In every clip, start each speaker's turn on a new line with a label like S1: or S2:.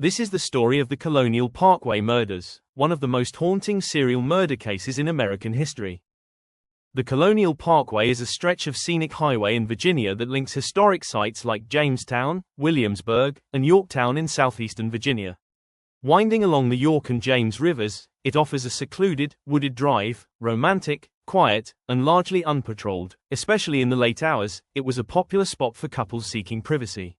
S1: This is the story of the Colonial Parkway Murders, one of the most haunting serial murder cases in American history. The Colonial Parkway is a stretch of scenic highway in Virginia that links historic sites like Jamestown, Williamsburg, and Yorktown in southeastern Virginia. Winding along the York and James rivers, it offers a secluded, wooded drive, romantic, quiet, and largely unpatrolled. Especially in the late hours, it was a popular spot for couples seeking privacy.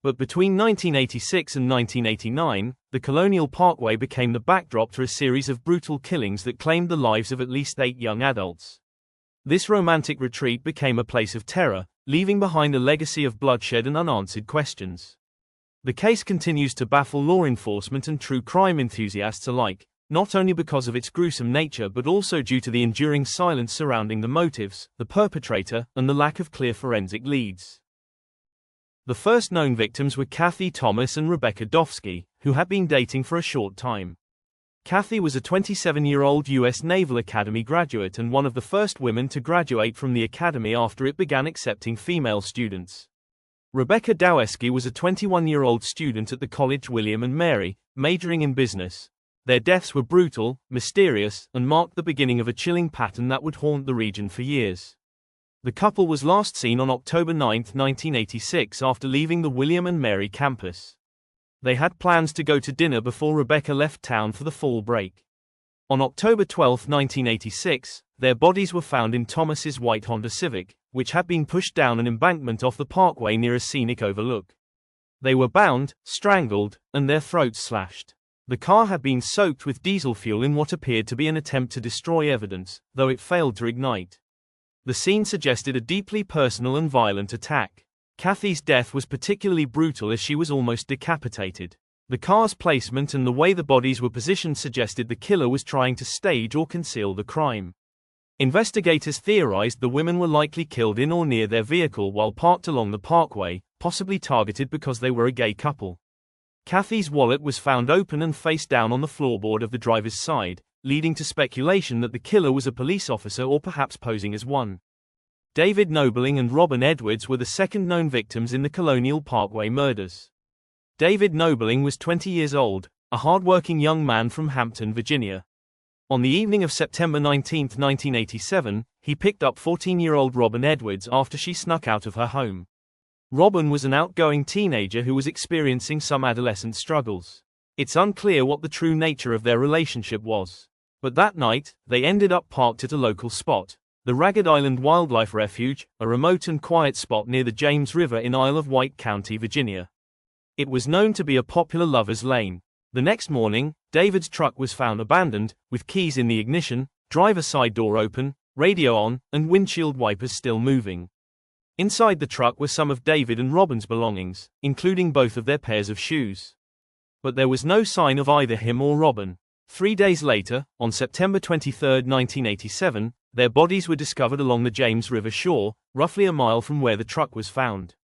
S1: But between 1986 and 1989, the Colonial Parkway became the backdrop to a series of brutal killings that claimed the lives of at least 8 young adults. This romantic retreat became a place of terror, leaving behind a legacy of bloodshed and unanswered questions. The case continues to baffle law enforcement and true crime enthusiasts alike, not only because of its gruesome nature but also due to the enduring silence surrounding the motives, the perpetrator, and the lack of clear forensic leads. The first known victims were Kathy Thomas and Rebecca Dofsky, who had been dating for a short time. Kathy was a 27-year-old U.S. Naval Academy graduate and one of the first women to graduate from the academy after it began accepting female students. Rebecca Dofsky was a 21-year-old student at the College William and Mary, majoring in business. Their deaths were brutal, mysterious, and marked the beginning of a chilling pattern that would haunt the region for years. The couple was last seen on October 9, 1986 after leaving the William and Mary campus. They had plans to go to dinner before Rebecca left town for the fall break. On October 12, 1986, their bodies were found in Thomas's white Honda Civic, which had been pushed down an embankment off the parkway near a scenic overlook. They were bound, strangled, and their throats slashed. The car had been soaked with diesel fuel in what appeared to be an attempt to destroy evidence, though it failed to ignite. The scene suggested a deeply personal and violent attack. Kathy's death was particularly brutal as she was almost decapitated. The car's placement and the way the bodies were positioned suggested the killer was trying to stage or conceal the crime. Investigators theorized the women were likely killed in or near their vehicle while parked along the parkway, possibly targeted because they were a gay couple. Kathy's wallet was found open and face down on the floorboard of the driver's side, leading to speculation that the killer was a police officer or perhaps posing as one. David Knobling and Robin Edwards were the second known victims in the Colonial Parkway murders. David Knobling was 20 years old, a hard-working young man from Hampton, Virginia. On the evening of September 19, 1987, he picked up 14-year-old Robin Edwards after she snuck out of her home. Robin was an outgoing teenager who was experiencing some adolescent struggles. It's unclear what the true nature of their relationship was. But that night, they ended up parked at a local spot, the Ragged Island Wildlife Refuge, a remote and quiet spot near the James River in Isle of Wight County, Virginia. It was known to be a popular lover's lane. The next morning, David's truck was found abandoned, with keys in the ignition, driver's side door open, radio on, and windshield wipers still moving. Inside the truck were some of David and Robin's belongings, including both of their pairs of shoes. But there was no sign of either him or Robin. 3 days later, on September 23, 1987, their bodies were discovered along the James River shore, roughly a mile from where the truck was found.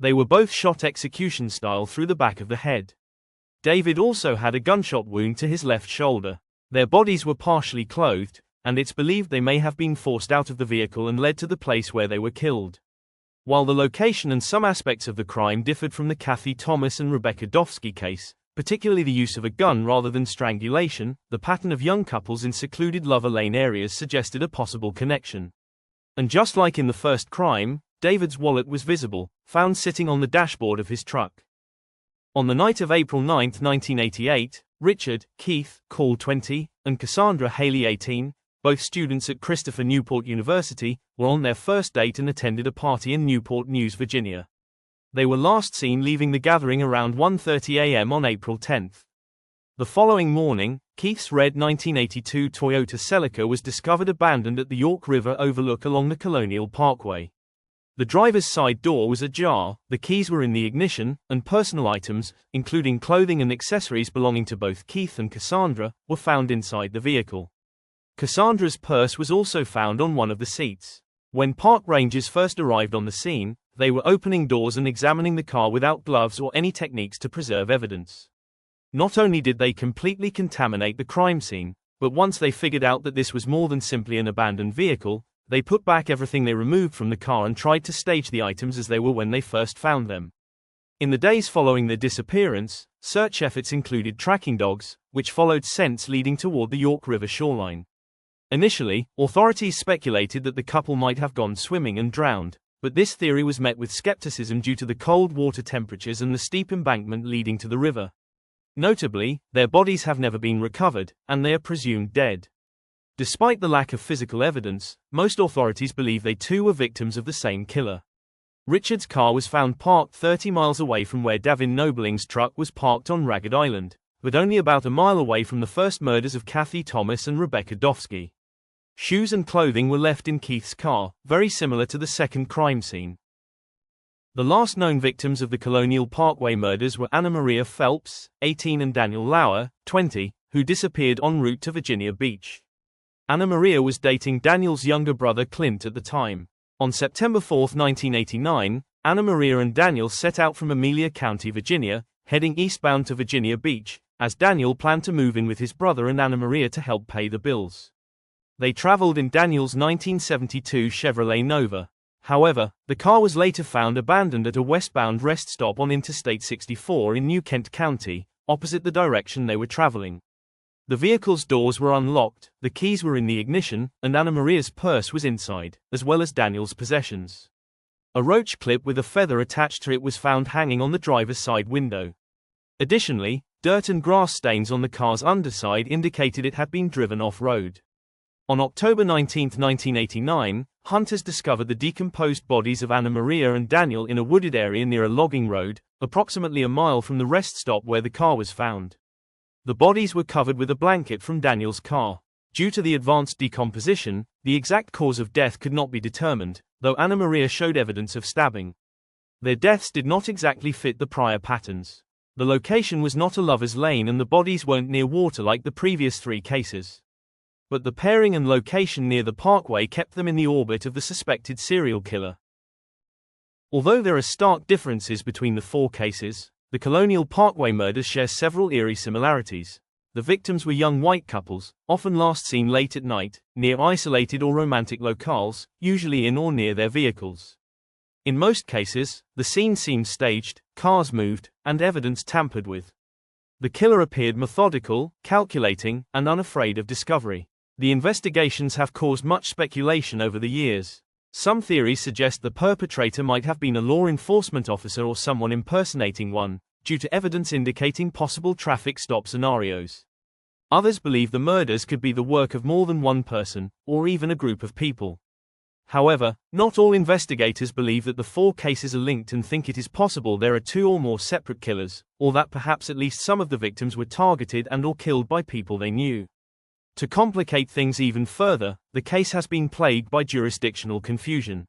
S1: They were both shot execution style through the back of the head. David also had a gunshot wound to his left shoulder. Their bodies were partially clothed, and it's believed they may have been forced out of the vehicle and led to the place where they were killed. While the location and some aspects of the crime differed from the Kathy Thomas and Rebecca Dofsky case, particularly the use of a gun rather than strangulation, the pattern of young couples in secluded lover lane areas suggested a possible connection. And just like in the first crime, David's wallet was visible, found sitting on the dashboard of his truck. On the night of April 9, 1988, Richard, Keith, Cole 20, and Cassandra Haley 18, both students at Christopher Newport University, were on their first date and attended a party in Newport News, Virginia. They were last seen leaving the gathering around 1:30 a.m. on April 10. The following morning, Keith's red 1982 Toyota Celica was discovered abandoned at the York River overlook along the Colonial Parkway. The driver's side door was ajar, the keys were in the ignition, and personal items, including clothing and accessories belonging to both Keith and Cassandra, were found inside the vehicle. Cassandra's purse was also found on one of the seats. When park rangers first arrived on the scene, they were opening doors and examining the car without gloves or any techniques to preserve evidence. Not only did they completely contaminate the crime scene, but once they figured out that this was more than simply an abandoned vehicle, they put back everything they removed from the car and tried to stage the items as they were when they first found them. In the days following their disappearance, search efforts included tracking dogs, which followed scents leading toward the York River shoreline. Initially, authorities speculated that the couple might have gone swimming and drowned, but this theory was met with skepticism due to the cold water temperatures and the steep embankment leading to the river. Notably, their bodies have never been recovered, and they are presumed dead. Despite the lack of physical evidence, most authorities believe they too were victims of the same killer. Richard's car was found parked 30 miles away from where Davin Knobling's truck was parked on Ragged Island, but only about a mile away from the first murders of Kathy Thomas and Rebecca Dofsky. Shoes and clothing were left in Keith's car, very similar to the second crime scene. The last known victims of the Colonial Parkway murders were Anna Maria Phelps, 18, and Daniel Lauer, 20, who disappeared en route to Virginia Beach. Anna Maria was dating Daniel's younger brother Clint at the time. On September 4, 1989, Anna Maria and Daniel set out from Amelia County, Virginia, heading eastbound to Virginia Beach, as Daniel planned to move in with his brother and Anna Maria to help pay the bills. They traveled in Daniel's 1972 Chevrolet Nova. However, the car was later found abandoned at a westbound rest stop on Interstate 64 in New Kent County, opposite the direction they were traveling. The vehicle's doors were unlocked, the keys were in the ignition, and Anna Maria's purse was inside, as well as Daniel's possessions. A roach clip with a feather attached to it was found hanging on the driver's side window. Additionally, dirt and grass stains on the car's underside indicated it had been driven off-road. On October 19, 1989, hunters discovered the decomposed bodies of Anna Maria and Daniel in a wooded area near a logging road, approximately a mile from the rest stop where the car was found. The bodies were covered with a blanket from Daniel's car. Due to the advanced decomposition, the exact cause of death could not be determined, though Anna Maria showed evidence of stabbing. Their deaths did not exactly fit the prior patterns. The location was not a lover's lane and the bodies weren't near water like the previous three cases. But the pairing and location near the parkway kept them in the orbit of the suspected serial killer. Although there are stark differences between the four cases, the Colonial Parkway murders share several eerie similarities. The victims were young white couples, often last seen late at night, near isolated or romantic locales, usually in or near their vehicles. In most cases, the scene seemed staged, cars moved, and evidence tampered with. The killer appeared methodical, calculating, and unafraid of discovery. The investigations have caused much speculation over the years. Some theories suggest the perpetrator might have been a law enforcement officer or someone impersonating one, due to evidence indicating possible traffic stop scenarios. Others believe the murders could be the work of more than one person, or even a group of people. However, not all investigators believe that the four cases are linked and think it is possible there are two or more separate killers, or that perhaps at least some of the victims were targeted and/or killed by people they knew. To complicate things even further, the case has been plagued by jurisdictional confusion.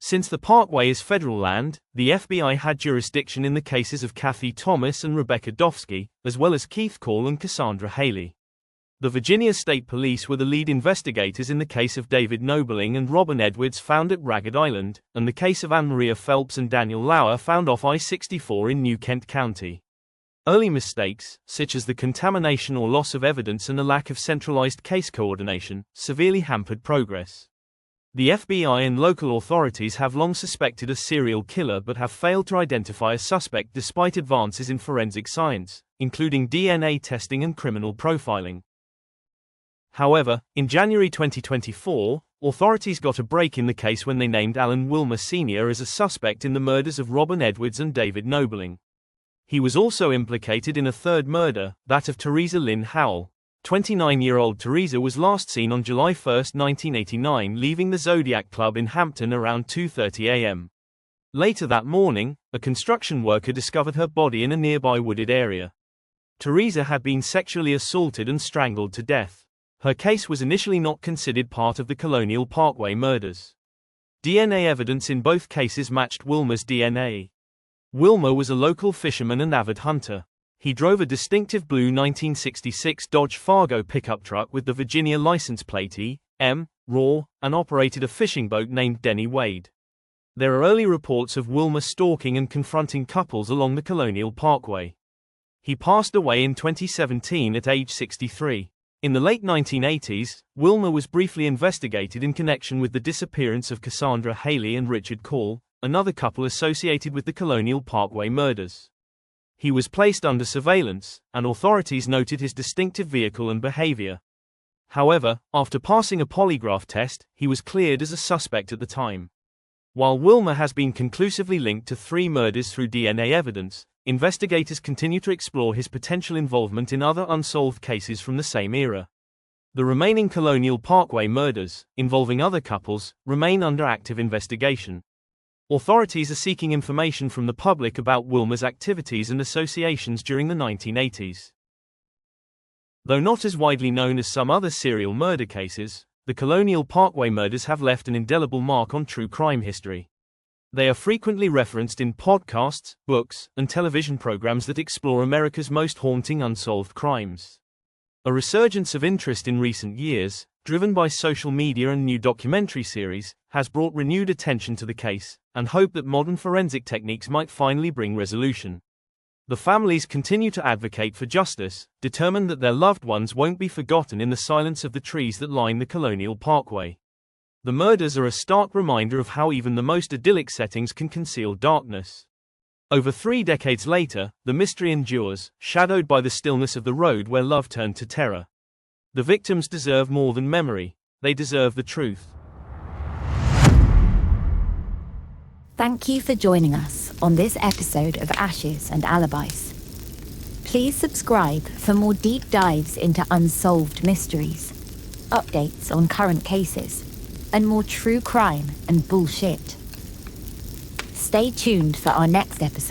S1: Since the Parkway is federal land, the FBI had jurisdiction in the cases of Kathy Thomas and Rebecca Dofsky, as well as Keith Call and Cassandra Haley. The Virginia State Police were the lead investigators in the case of David Knobling and Robin Edwards found at Ragged Island, and the case of Anna Maria Phelps and Daniel Lauer found off I-64 in New Kent County. Early mistakes, such as the contamination or loss of evidence and a lack of centralized case coordination, severely hampered progress. The FBI and local authorities have long suspected a serial killer but have failed to identify a suspect despite advances in forensic science, including DNA testing and criminal profiling. However, in January 2024, authorities got a break in the case when they named Alan Wilmer Sr as a suspect in the murders of Robin Edwards and David Knobling. He was also implicated in a third murder, that of Teresa Lynn Howell. 29-year-old Teresa was last seen on July 1, 1989 leaving the Zodiac Club in Hampton around 2:30 a.m. Later that morning, a construction worker discovered her body in a nearby wooded area. Teresa had been sexually assaulted and strangled to death. Her case was initially not considered part of the Colonial Parkway murders. DNA evidence in both cases matched Wilmer's DNA. Wilmer was a local fisherman and avid hunter. He drove a distinctive blue 1966 Dodge Fargo pickup truck with the Virginia license plate E.M. RAW, and operated a fishing boat named Denny Wade. There are early reports of Wilmer stalking and confronting couples along the Colonial Parkway. He passed away in 2017 at age 63. In the late 1980s, Wilmer was briefly investigated in connection with the disappearance of Cassandra Haley and Richard Call, another couple associated with the Colonial Parkway murders. He was placed under surveillance, and authorities noted his distinctive vehicle and behavior. However, after passing a polygraph test, he was cleared as a suspect at the time. While Wilmer has been conclusively linked to 3 murders through DNA evidence, investigators continue to explore his potential involvement in other unsolved cases from the same era. The remaining Colonial Parkway murders, involving other couples, remain under active investigation. Authorities are seeking information from the public about Wilmer's activities and associations during the 1980s. Though not as widely known as some other serial murder cases, the Colonial Parkway murders have left an indelible mark on true crime history. They are frequently referenced in podcasts, books, and television programs that explore America's most haunting unsolved crimes. A resurgence of interest in recent years, driven by social media and new documentary series, has brought renewed attention to the case, and hope that modern forensic techniques might finally bring resolution. The families continue to advocate for justice, determined that their loved ones won't be forgotten in the silence of the trees that line the Colonial Parkway. The murders are a stark reminder of how even the most idyllic settings can conceal darkness. Over 3 decades later, the mystery endures, shadowed by the stillness of the road where love turned to terror. The victims deserve more than memory, they deserve the truth.
S2: Thank you for joining us on this episode of Ashes and Alibis. Please subscribe for more deep dives into unsolved mysteries, updates on current cases, and more true crime and bullshit. Stay tuned for our next episode.